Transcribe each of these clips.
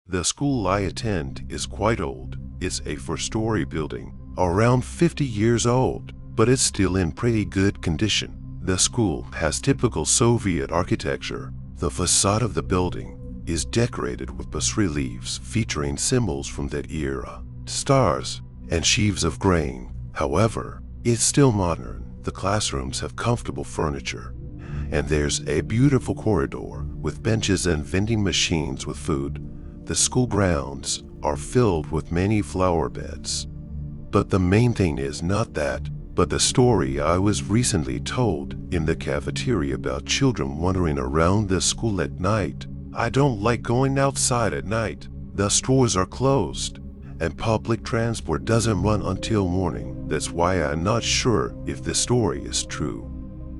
The school I attend is quite old. It's a four-story building, around 50 years old, but it's still in pretty good condition. The school has typical Soviet architecture. The facade of the building is decorated with bas-reliefs featuring symbols from that era, stars, and sheaves of grain. However, it's still modern. The classrooms have comfortable furniture, and there's a beautiful corridor with benches and vending machines with food. The school grounds are filled with many flower beds. But the main thing is not that, but the story I was recently told in the cafeteria about children wandering around the school at night. I don't like going outside at night. The stores are closed, and public transport doesn't run until morning. That's why I'm not sure if the story is true.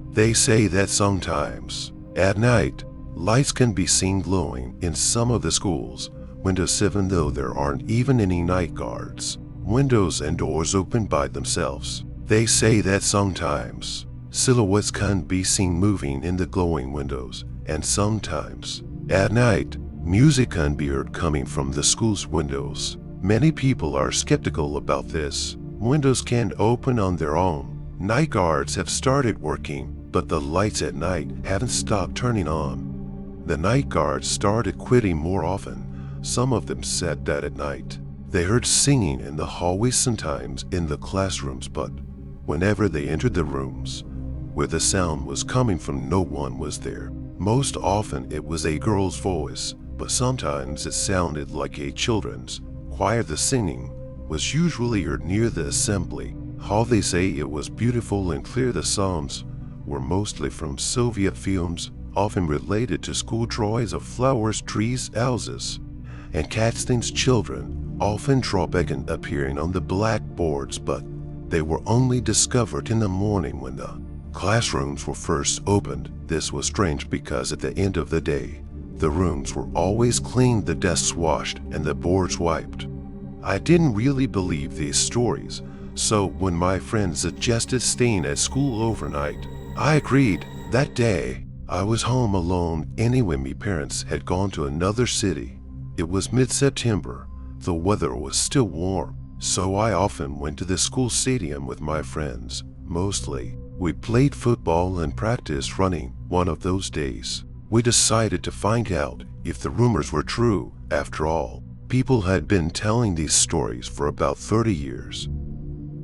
They say that sometimes, at night, lights can be seen glowing in some of the schools' windows even though there aren't even any night guards. Windows and doors open by themselves. They say that sometimes, silhouettes can be seen moving in the glowing windows, and sometimes, at night, music can be heard coming from the school's windows. Many people are skeptical about this. Windows can't open on their own. Night guards have started working, but the lights at night haven't stopped turning on. The night guards started quitting more often. Some of them said that at night, they heard singing in the hallways, sometimes in the classrooms, but whenever they entered the rooms where the sound was coming from, no one was there. Most often it was a girl's voice, but sometimes it sounded like a children's choir. The singing was usually heard near the assembly hall. They say it was beautiful and clear. The songs were mostly from Soviet films, often related to school drawings of flowers, trees, houses, and cats. Things children often draw began appearing on the blackboards, but they were only discovered in the morning when the classrooms were first opened. This was strange because at the end of the day, the rooms were always cleaned, the desks washed, and the boards wiped. I didn't really believe these stories, so when my friend suggested staying at school overnight, I agreed. That day, I was home alone anyway. My parents had gone to another city. It was mid-September. The weather was still warm, so I often went to the school stadium with my friends. Mostly, we played football and practiced running. One of those days, we decided to find out if the rumors were true. After all, people had been telling these stories for about 30 years.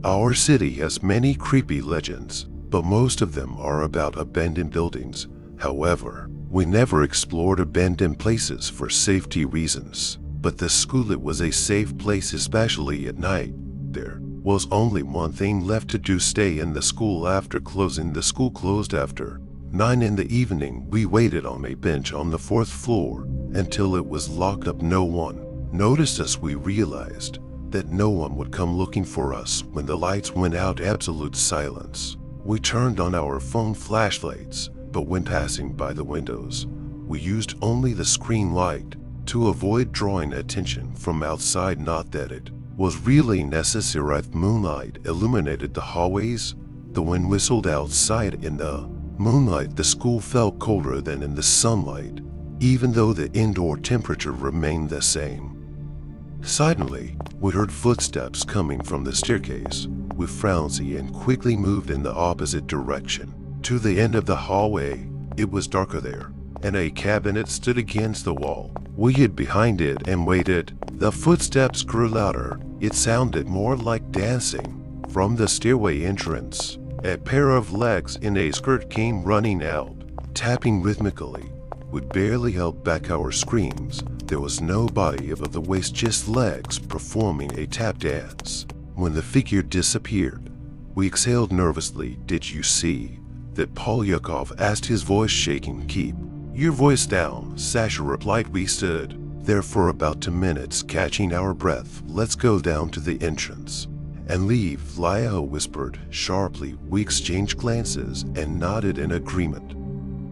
Our city has many creepy legends, but most of them are about abandoned buildings. However, we never explored abandoned places for safety reasons. But the school, it was a safe place, especially at night. There was only one thing left to do: stay in the school after closing. The school closed after 9 in the evening. We waited on a bench on the 4th floor until it was locked up. No one noticed us. We realized that no one would come looking for us when the lights went out. Absolute silence. We turned on our phone flashlights, but when passing by the windows, we used only the screen light to avoid drawing attention from outside. Not that it was really necessary. Moonlight illuminated the hallways. The wind whistled outside. In the moonlight, the school felt colder than in the sunlight, even though the indoor temperature remained the same. Suddenly, we heard footsteps coming from the staircase. We frowned and quickly moved in the opposite direction to the end of the hallway. It was darker there, and a cabinet stood against the wall. We hid behind it and waited. The footsteps grew louder. It sounded more like dancing. From the stairway entrance, a pair of legs in a skirt came running out, tapping rhythmically. We barely held back our screams. There was no body above the waist, just legs performing a tap dance. When the figure disappeared, we exhaled nervously. Did you see that? Polyakov asked, his voice shaking. Keep your voice down, Sasha replied. We stood there for about 2 minutes, catching our breath. Let's go down to the entrance and leave, Lyle whispered sharply. We exchanged glances and nodded in agreement.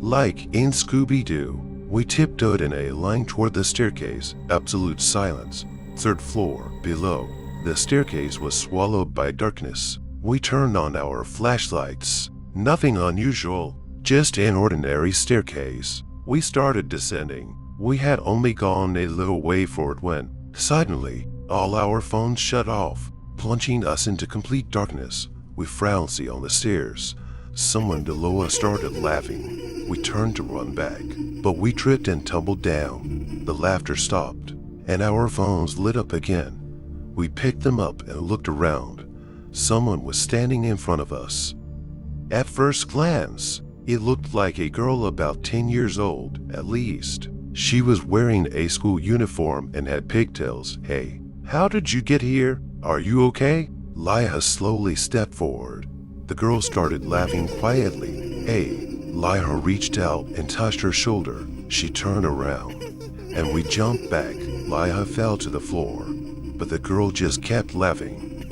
Like in Scooby-Doo, we tiptoed in a line toward the staircase. Absolute silence. 3rd floor. Below, the staircase was swallowed by darkness. We turned on our flashlights. Nothing unusual, just an ordinary staircase. We started descending. We had only gone a little way forward when, suddenly, all our phones shut off, plunging us into complete darkness. We frowned on the stairs. Someone below us started laughing. We turned to run back, but we tripped and tumbled down. The laughter stopped, and our phones lit up again. We picked them up and looked around. Someone was standing in front of us. At first glance, it looked like a girl about 10 years old, at least. She was wearing a school uniform and had pigtails. "Hey, how did you get here? Are you okay?" Laya slowly stepped forward. The girl started laughing quietly. "Hey." Laya reached out and touched her shoulder. She turned around, and we jumped back. Laya fell to the floor, but the girl just kept laughing.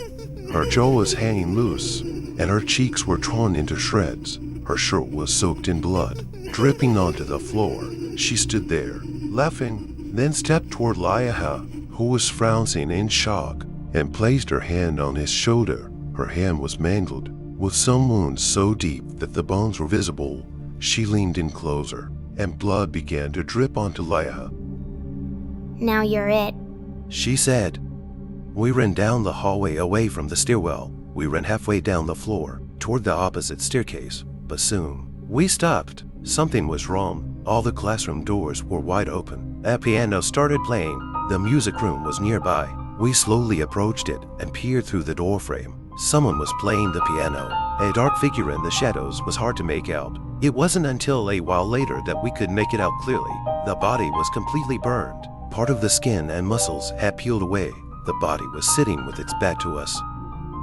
Her jaw was hanging loose, and her cheeks were torn into shreds. Her shirt was soaked in blood, dripping onto the floor. She stood there, laughing, then stepped toward Laya, who was frowning in shock, and placed her hand on his shoulder. Her hand was mangled, with some wounds so deep that the bones were visible. She leaned in closer, and blood began to drip onto Laya. "Now you're it," she said. We ran down the hallway away from the stairwell. We ran halfway down the floor, toward the opposite staircase, but soon we stopped. Something was wrong. All the classroom doors were wide open. A piano started playing. The music room was nearby. We slowly approached it and peered through the doorframe. Someone was playing the piano. A dark figure in the shadows was hard to make out. It wasn't until a while later that we could make it out clearly. The body was completely burned. Part of the skin and muscles had peeled away. The body was sitting with its back to us.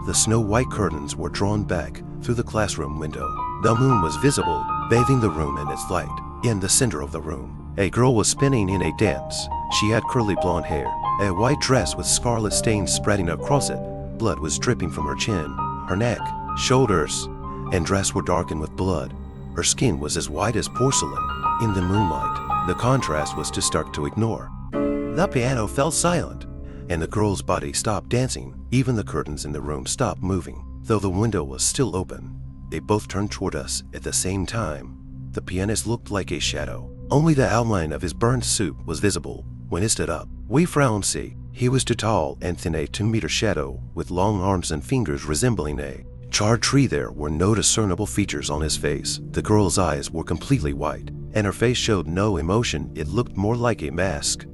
The snow-white curtains were drawn back through the classroom window. The moon was visible, bathing the room in its light. In the center of the room, a girl was spinning in a dance. She had curly blonde hair, a white dress with scarlet stains spreading across it. Blood was dripping from her chin, her neck, shoulders, and dress were darkened with blood. Her skin was as white as porcelain. In the moonlight, the contrast was too stark to ignore. The piano fell silent, and the girl's body stopped dancing. Even the curtains in the room stopped moving. Though the window was still open, they both turned toward us at the same time. The pianist looked like a shadow. Only the outline of his burned suit was visible. When he stood up, we frowned. He was too tall and thin, a 2-meter shadow with long arms and fingers resembling a charred tree. There were no discernible features on his face. The girl's eyes were completely white, and her face showed no emotion. It looked more like a mask.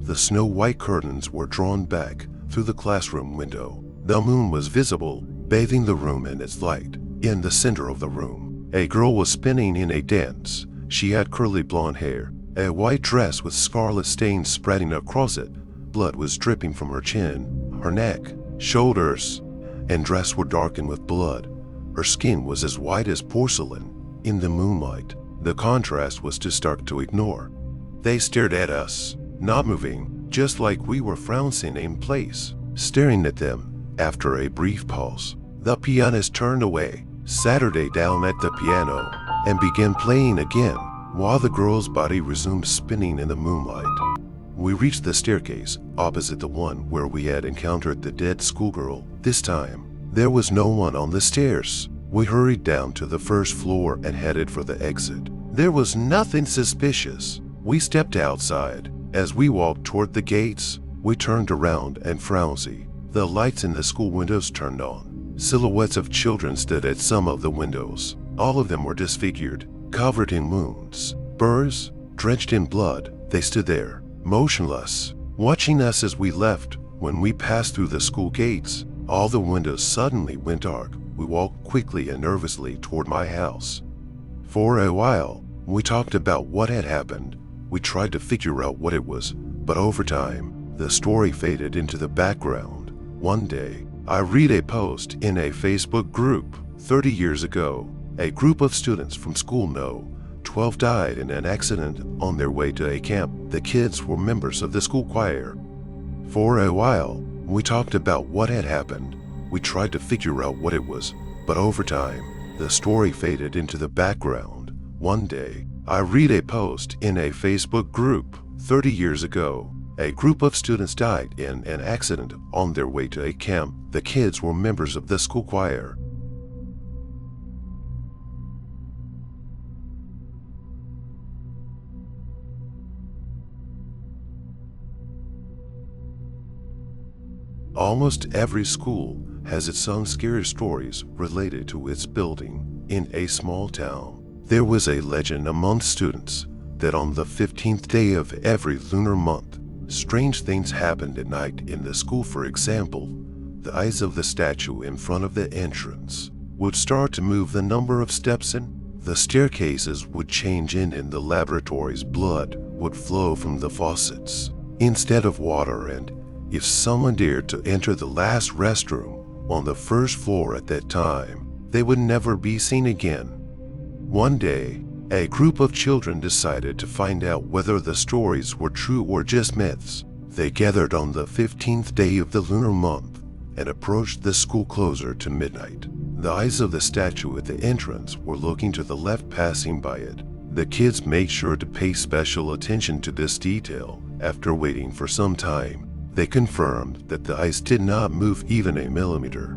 The snow-white curtains were drawn back through the classroom window. The moon was visible, bathing the room in its light. In the center of the room, a girl was spinning in a dance. She had curly blonde hair, a white dress with scarlet stains spreading across it. Blood was dripping from her chin, her neck, shoulders, and dress were darkened with blood. Her skin was as white as porcelain. In the moonlight, the contrast was too stark to ignore. They stared at us, not moving, just like we were frozen in place, staring at them. After a brief pause, the pianist turned away, sat her down at the piano, and began playing again, while the girl's body resumed spinning in the moonlight. We reached the staircase, opposite the one where we had encountered the dead schoolgirl. This time, there was no one on the stairs. We hurried down to the first floor and headed for the exit. There was nothing suspicious. We stepped outside. As we walked toward the gates, we turned around and frowned. The lights in the school windows turned on. Silhouettes of children stood at some of the windows. All of them were disfigured, covered in wounds, burns, drenched in blood. They stood there, motionless, watching us as we left. When we passed through the school gates, all the windows suddenly went dark. We walked quickly and nervously toward my house. For a while, we talked about what had happened. We tried to figure out what it was, but over time, the story faded into the background. One day, I read a post in a Facebook group. 30 years ago, a group of students from school No. 12 died in an accident on their way to a camp. The kids were members of the school choir. For a while, we talked about what had happened. We tried to figure out what it was, but over time, the story faded into the background. One day, I read a post in a Facebook group. 30 years ago, a group of students died in an accident on their way to a camp. The kids were members of the school choir. Almost every school has its own scary stories related to its building. In a small town, there was a legend among students that on the 15th day of every lunar month, strange things happened at night in the school. For example, the eyes of the statue in front of the entrance would start to move the number of steps in. The staircases would change in the laboratories. Blood would flow from the faucets instead of water, and if someone dared to enter the last restroom on the first floor at that time, they would never be seen again. One day, a group of children decided to find out whether the stories were true or just myths. They gathered on the 15th day of the lunar month and approached the school closer to midnight. The eyes of the statue at the entrance were looking to the left, passing by it. The kids made sure to pay special attention to this detail. After waiting for some time, they confirmed that the eyes did not move even a millimeter.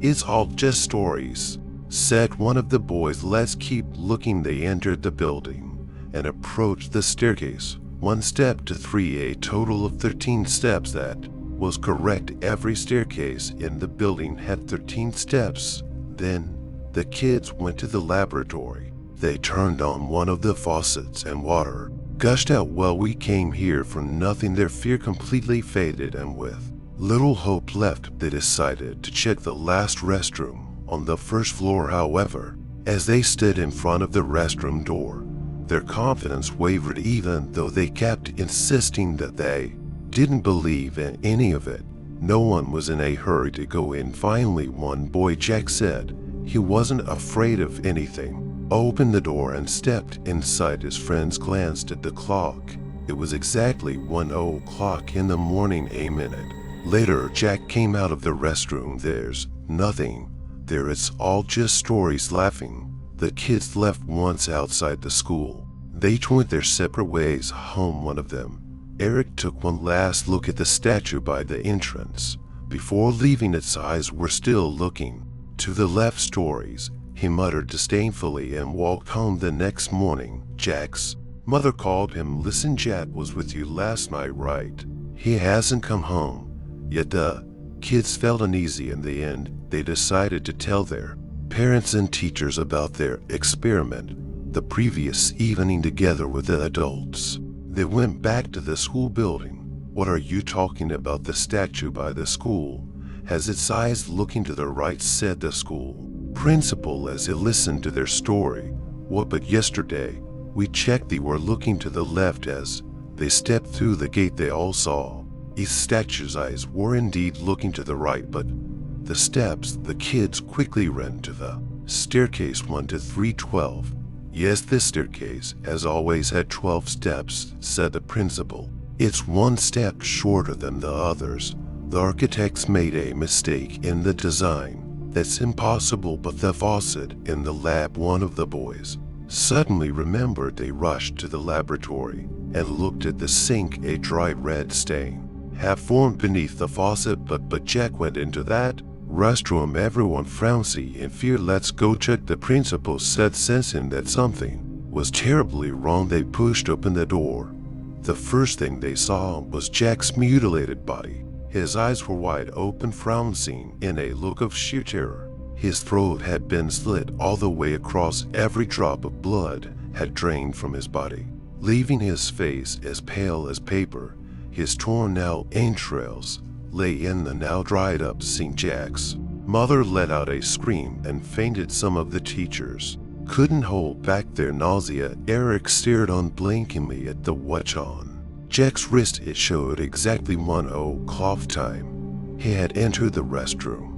"It's all just stories," said one of the boys. "Let's keep looking." They entered the building and approached the staircase. 1 step to 3, a total of 13 steps. That was correct. Every staircase in the building had 13 steps. Then the kids went to the laboratory. They turned on one of the faucets and water gushed out. "Well, we came here for nothing." Their fear completely faded, and with little hope left, they decided to check the last restroom on the first floor. However, as they stood in front of the restroom door, their confidence wavered. Even though they kept insisting that they didn't believe in any of it, no one was in a hurry to go in. Finally, one boy, Jack, said he wasn't afraid of anything, opened the door and stepped inside. His friends glanced at the clock. It was exactly 1:00 in the morning. A minute later, Jack came out of the restroom. "There's nothing there, it's all just stories." Laughing, the kids left. Once outside the school, they went their separate ways home. One of them, Eric, took one last look at the statue by the entrance. Before leaving, its eyes were still looking to the left. "Stories," he muttered disdainfully and walked home. The next morning, Jack's mother called him. "Listen, Jack was with you last night, right? He hasn't come home yet." The kids felt uneasy. In the end, they decided to tell their parents and teachers about their experiment the previous evening together with the adults. They went back to the school building. "What are you talking about? The statue by the school has its eyes looking to the right," said the school principal as he listened to their story. "What, but yesterday we checked, they were looking to the left." As they stepped through the gate, they all saw each statue's eyes were indeed looking to the right. But the steps, the kids quickly ran to the staircase 1 to 312. "Yes, this staircase has always had 12 steps," said the principal. "It's 1 step shorter than the others. The architects made a mistake in the design. That's impossible." But the faucet in the lab, one of the boys suddenly remembered. They rushed to the laboratory and looked at the sink. A dry red stain had formed beneath the faucet. But Jack went into that restroom. Everyone frowned in fear. "Let's go check," the principal said, sensing that something was terribly wrong. They pushed open the door. The first thing they saw was Jack's mutilated body. His eyes were wide open, frowning in a look of sheer terror. His throat had been slit all the way across. Every drop of blood had drained from his body, leaving his face as pale as paper. His torn out entrails lay in the now dried up sink. Jack's mother let out a scream and fainted. Some of the teachers couldn't hold back their nausea. Eric stared unblinkingly at the watch on Jack's wrist. It showed exactly 1:00 time. He had entered the restroom.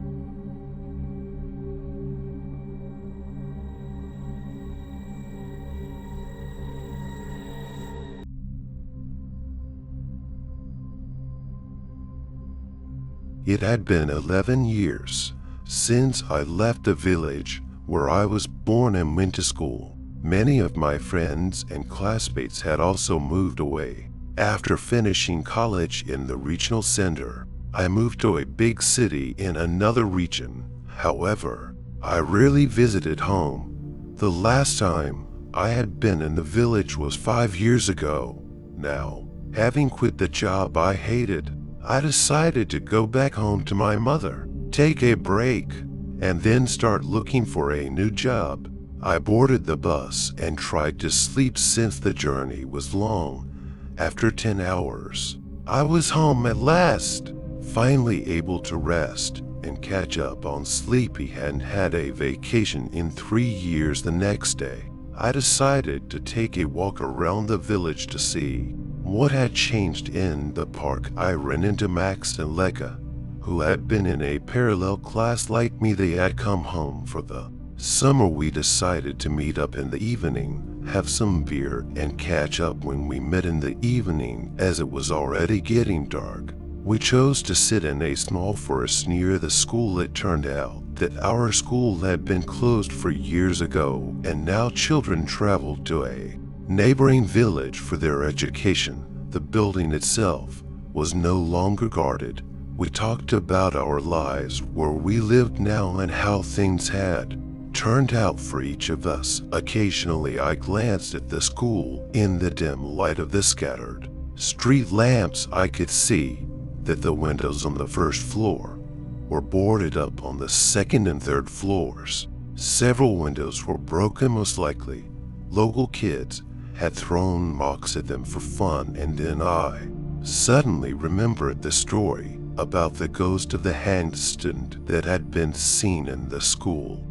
It had been 11 years since I left the village where I was born and went to school. Many of my friends and classmates had also moved away. After finishing college in the regional center, I moved to a big city in another region. However, I rarely visited home. The last time I had been in the village was 5 years ago. Now, having quit the job I hated, I decided to go back home to my mother, take a break, and then start looking for a new job. I boarded the bus and tried to sleep since the journey was long. After 10 hours, I was home at last, finally able to rest and catch up on sleep. He hadn't had a vacation in 3 years. The next day, I decided to take a walk around the village to see what had changed in the park. I ran into Max and Lekka, who had been in a parallel class like me. They had come home for the summer. We decided to meet up in the evening, have some beer, and catch up. When we met in the evening, as it was already getting dark, we chose to sit in a small forest near the school. It turned out that our school had been closed for years ago, and now children traveled to a neighboring village for their education. The building itself was no longer guarded. We talked about our lives, where we lived now, and how things had turned out for each of us. Occasionally I glanced at the school. In the dim light of the scattered street lamps, I could see that the windows on the first floor were boarded up. On the second and third floors, several windows were broken. Most likely, local kids had thrown rocks at them for fun. And then I suddenly remembered the story about the ghost of the handstand that had been seen in the school.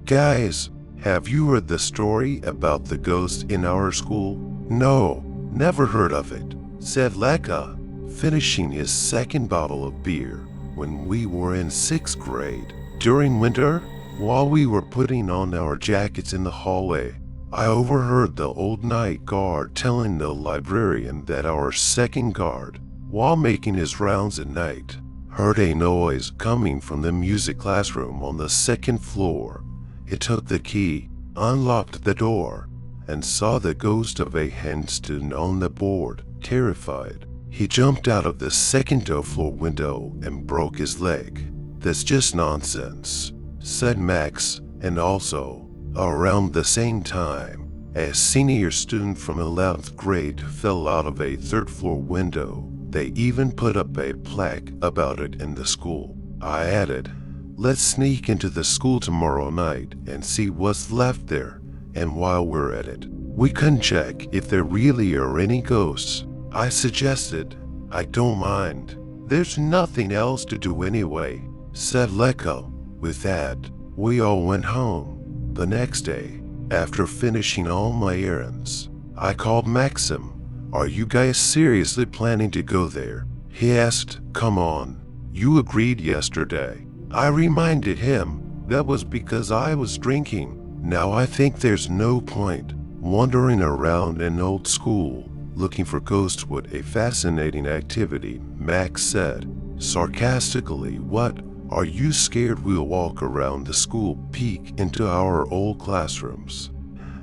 Guys, have you heard the story about the ghost in our school? No, never heard of it, said Lekka, finishing his second bottle of beer. When we were in 6th grade, during winter, while we were putting on our jackets in the hallway, I overheard the old night guard telling the librarian that our second guard, while making his rounds at night, heard a noise coming from the music classroom on the 2nd floor. He took the key, unlocked the door, and saw the ghost of a handstand on the board. Terrified, he jumped out of the 2nd floor window and broke his leg. That's just nonsense, said Max. And also, around the same time, a senior student from 11th grade fell out of a 3rd floor window. They even put up a plaque about it in the school. I added, let's sneak into the school tomorrow night and see what's left there. And while we're at it, we can check if there really are any ghosts, I suggested. I don't mind. There's nothing else to do anyway, said Lekka. With that, we all went home. The next day, after finishing all my errands, I called Maxim. Are you guys seriously planning to go there? He asked. Come on, you agreed yesterday. I reminded him that was because I was drinking. Now I think there's no point wandering around an old school looking for ghosts. What a fascinating activity, Max said sarcastically. What, are you scared we'll walk around the school, peek into our old classrooms,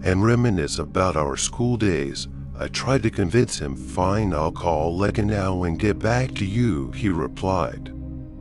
and reminisce about our school days? I tried to convince him. Fine, I'll call Lekka now and get back to you, he replied.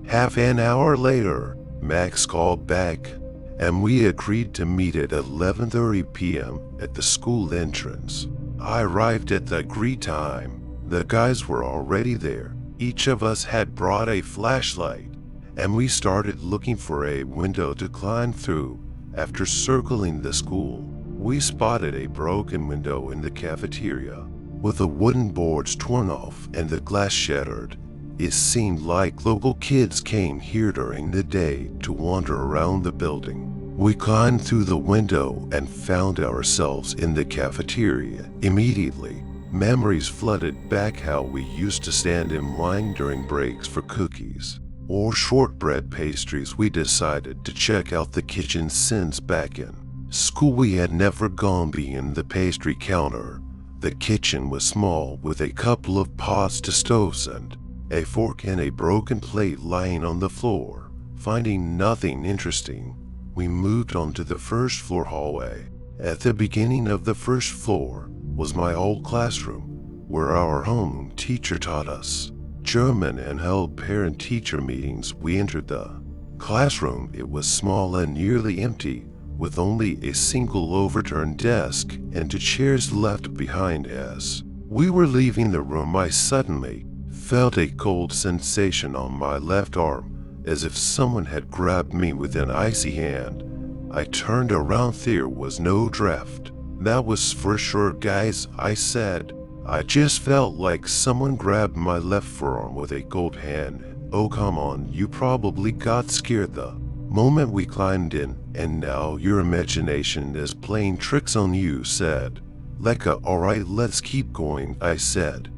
Half an hour later, Max called back, and we agreed to meet at 11:30 p.m. at the school entrance. I arrived at the agreed time. The guys were already there. Each of us had brought a flashlight, and we started looking for a window to climb through. After circling the school, we spotted a broken window in the cafeteria, with the wooden boards torn off and the glass shattered. It seemed like local kids came here during the day to wander around the building. We climbed through the window and found ourselves in the cafeteria. Immediately, memories flooded back. How we used to stand in line during breaks for cookies or shortbread pastries. We decided to check out the kitchen. Since back in school we had never gone beyond the pastry counter. The kitchen was small, with a couple of pots to stoves and a fork and a broken plate lying on the floor. Finding nothing interesting, we moved on to the 1st floor hallway. At the beginning of the 1st floor was my old classroom, where our home teacher taught us German and held parent-teacher meetings. We entered the classroom. It was small and nearly empty, with only a single overturned desk and 2 chairs left behind. As we were leaving the room, I suddenly felt a cold sensation on my left arm, as if someone had grabbed me with an icy hand. I turned around. There was no draft. That was for sure, guys, I said. I just felt like someone grabbed my left forearm with a cold hand. Oh, come on, you probably got scared the moment we climbed in, and now your imagination is playing tricks on you, said Lekka. Alright, let's keep going, I said.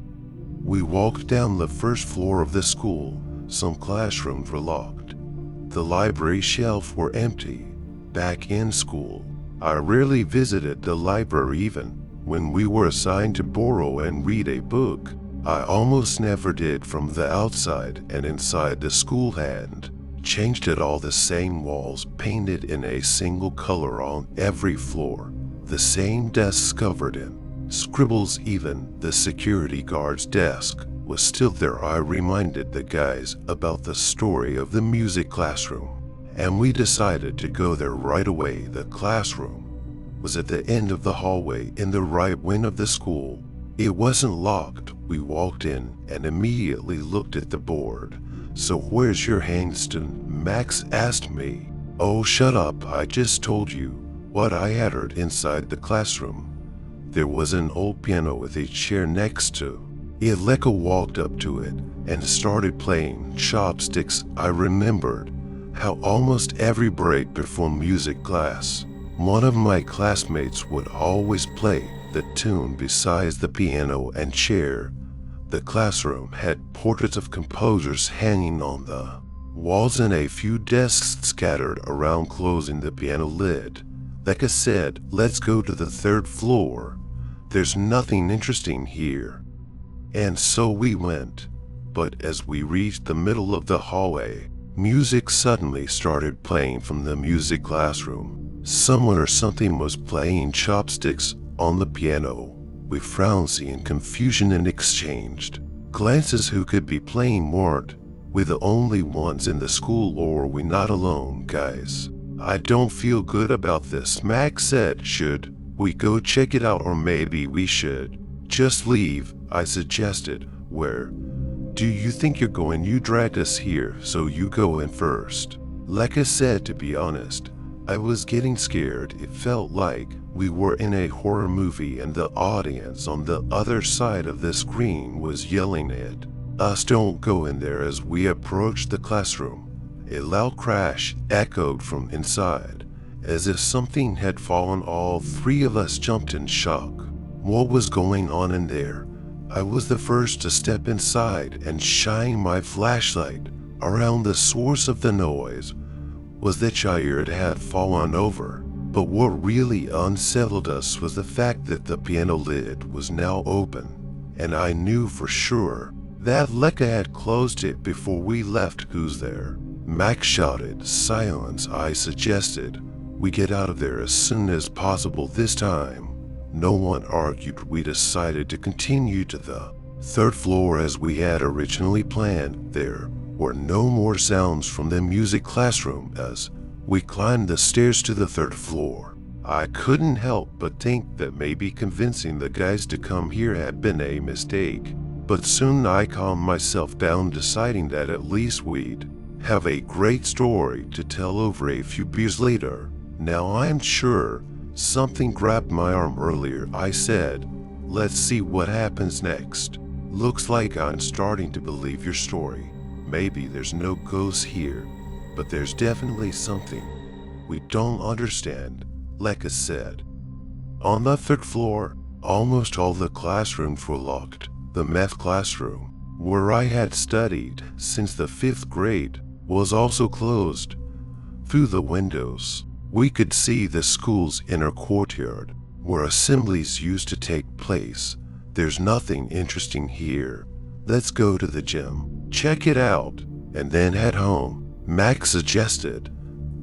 We walked down the first floor of the school. Some classrooms were locked. The library shelves were empty. Back in school, I rarely visited the library. Even when we were assigned to borrow and read a book, I almost never did. From the outside and inside, the school had changed it all. The same walls painted in a single color on every floor, the same desks covered in scribbles. Even the security guard's desk was still there. I reminded the guys about the story of the music classroom, and we decided to go there right away. The classroom was at the end of the hallway in the right wing of the school. It wasn't locked. We walked in and immediately looked at the board. So where's your Hangston? Max asked me. Oh, shut up, I just told you what I had heard inside the classroom. There was an old piano with a chair next to it. Lekka walked up to it and started playing Chopsticks. I remembered how almost every break before music class, one of my classmates would always play the tune besides the piano and chair. The classroom had portraits of composers hanging on the walls and a few desks scattered around. Closing the piano lid, Lekka said, let's go to the third floor. There's nothing interesting here. And so we went. But as we reached the middle of the hallway, music suddenly started playing from the music classroom. Someone or something was playing Chopsticks on the piano. We frowned, seeing confusion, and exchanged glances. Who could be playing? Weren't we the only ones in the school, or were we not alone? Guys, I don't feel good about this, Max said. Should we go check it out, or maybe we should just leave? I suggested. Where do you think you're going? You dragged us here, so you go in first, Lekka said. To be honest, I was getting scared. It felt like we were in a horror movie, and the audience on the other side of the screen was yelling at us, don't go in there. As we approached the classroom, a loud crash echoed from inside, as if something had fallen. All three of us jumped in shock. What was going on in there? I was the first to step inside and shine my flashlight around the source of the noise. Was the chair had fallen over, but what really unsettled us was the fact that the piano lid was now open, and I knew for sure that Lekka had closed it before we left. Who's there? Max shouted. Silence, I suggested. We get out of there as soon as possible. This time, no one argued. We decided to continue to the third floor as we had originally planned. There were no more sounds from the music classroom as we climbed the stairs to the third floor. I couldn't help but think that maybe convincing the guys to come here had been a mistake, but soon I calmed myself down, deciding that at least we'd have a great story to tell over a few beers later. Now I'm sure something grabbed my arm earlier, I said. Let's see what happens next. Looks like I'm starting to believe your story. Maybe there's no ghosts here, but there's definitely something we don't understand, Lekka said. On the third floor, almost all the classrooms were locked. The math classroom, where I had studied since the 5th grade, was also closed. Through the windows, we could see the school's inner courtyard, where assemblies used to take place. There's nothing interesting here. Let's go to the gym, check it out, and then head home, Max suggested.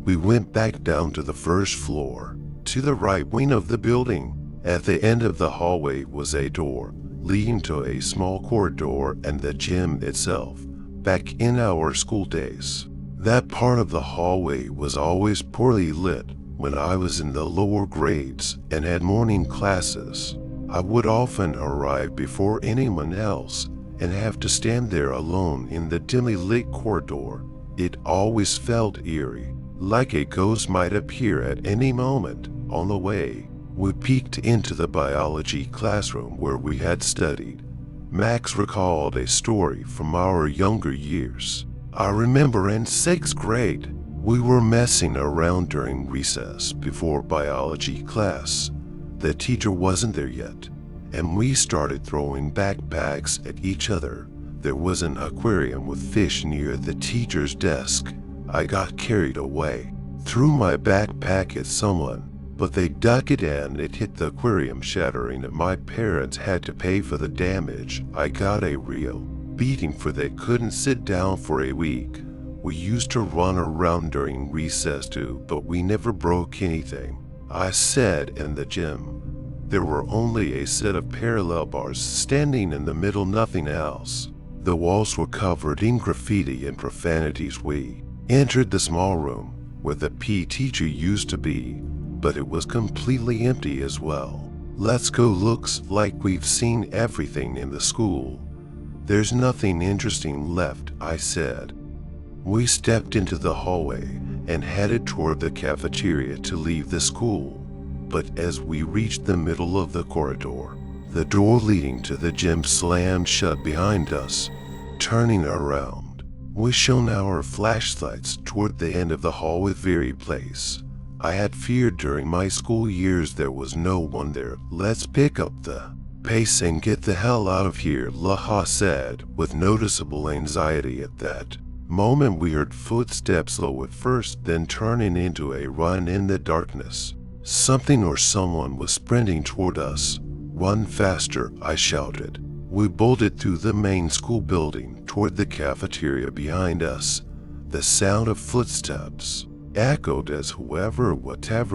We went back down to the first floor. To the right wing of the building, at the end of the hallway, was a door leading to a small corridor and the gym itself. Back in our school days, that part of the hallway was always poorly lit. When I was in the lower grades and had morning classes, I would often arrive before anyone else, and have to stand there alone in the dimly lit corridor. It always felt eerie, like a ghost might appear at any moment. On the way, we peeked into the biology classroom where we had studied. Max recalled a story from our younger years. I remember in 6th grade, we were messing around during recess before biology class. The teacher wasn't there yet, and we started throwing backpacks at each other. There was an aquarium with fish near the teacher's desk. I got carried away, threw my backpack at someone, but they dug it and it hit the aquarium, shattering it. My parents had to pay for the damage. I got a real beating for they couldn't sit down for a week. We used to run around during recess too, but we never broke anything. I said in the gym, there were only a set of parallel bars standing in the middle, nothing else. The walls were covered in graffiti and profanities. We entered the small room where the PE teacher used to be, but it was completely empty as well. Let's go. Looks like we've seen everything in the school. There's nothing interesting left, I said. We stepped into the hallway and headed toward the cafeteria to leave the school. But as we reached the middle of the corridor, the door leading to the gym slammed shut behind us. Turning around, we shone our flashlights toward the end of the hallway, very place I had feared during my school years. There was no one there. Let's pick up the pace and get the hell out of here, Laha said with noticeable anxiety. At that moment, we heard footsteps, slow at first, then turning into a run in the darkness. Something or someone was sprinting toward us. Run faster, I shouted. We bolted through the main school building toward the cafeteria behind us. The sound of footsteps echoed as whatever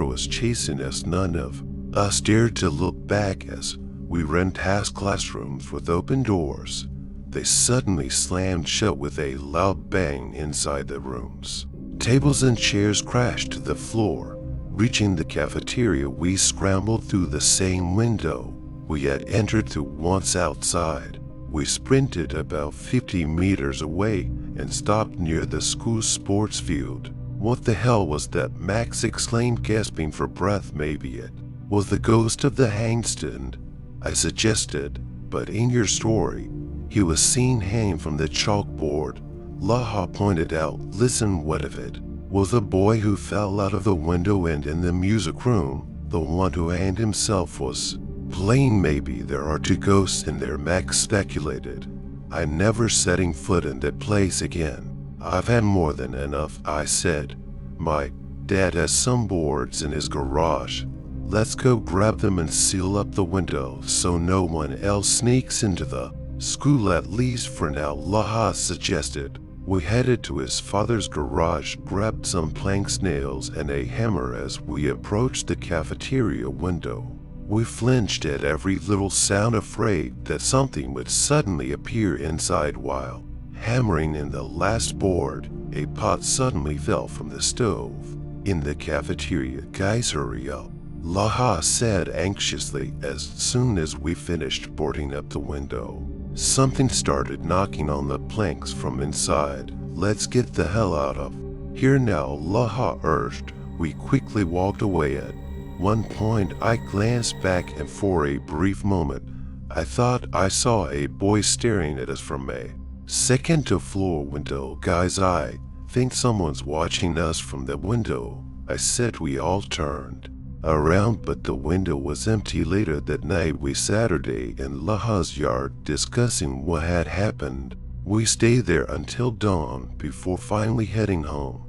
was chasing us. None of us dared to look back as we ran past classrooms with open doors. They suddenly slammed shut with a loud bang inside the rooms. Tables and chairs crashed to the floor. Reaching the cafeteria, we scrambled through the same window we had entered through once outside. We sprinted about 50 meters away and stopped near the school sports field. What the hell was that? Max exclaimed, gasping for breath. Maybe it was the ghost of the handstand, I suggested, but in your story, he was seen hanging from the chalkboard, Laha pointed out. Listen, what if it was the boy who fell out of the window and in the music room, the one who hanged himself was playing? Maybe there are two ghosts in there, Max speculated. I'm never setting foot in that place again. I've had more than enough, I said. My dad has some boards in his garage. Let's go grab them and seal up the window so no one else sneaks into the school, at least for now, Laha suggested. We headed to his father's garage, grabbed some planks, nails, and a hammer. As we approached the cafeteria window, we flinched at every little sound, afraid that something would suddenly appear inside. While hammering in the last board, a pot suddenly fell from the stove in the cafeteria. Guys, hurry up, Laha said anxiously. As soon as we finished boarding up the window, something started knocking on the planks from inside. Let's get the hell out of here now, Laha urged. We quickly walked away. At one point, I glanced back, and for a brief moment, I thought I saw a boy staring at us from a second-floor window. Guys, I think someone's watching us from the window, I said. We all turned around, but the window was empty. Later that night, we Saturday in Laha's yard discussing what had happened. We stayed there until dawn before finally heading home.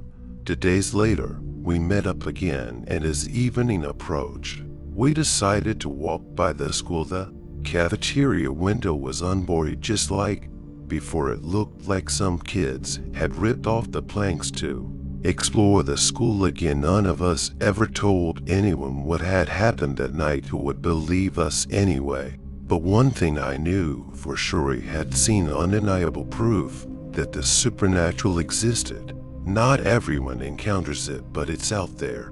2 days later, we met up again, and as evening approached, we decided to walk by the school. The cafeteria window was unboarded just like before. It looked like some kids had ripped off the planks to explore the school again. None of us ever told anyone what had happened that night. Who would believe us anyway? But one thing I knew for sure, he had seen undeniable proof that the supernatural existed. Not everyone encounters it, but it's out there.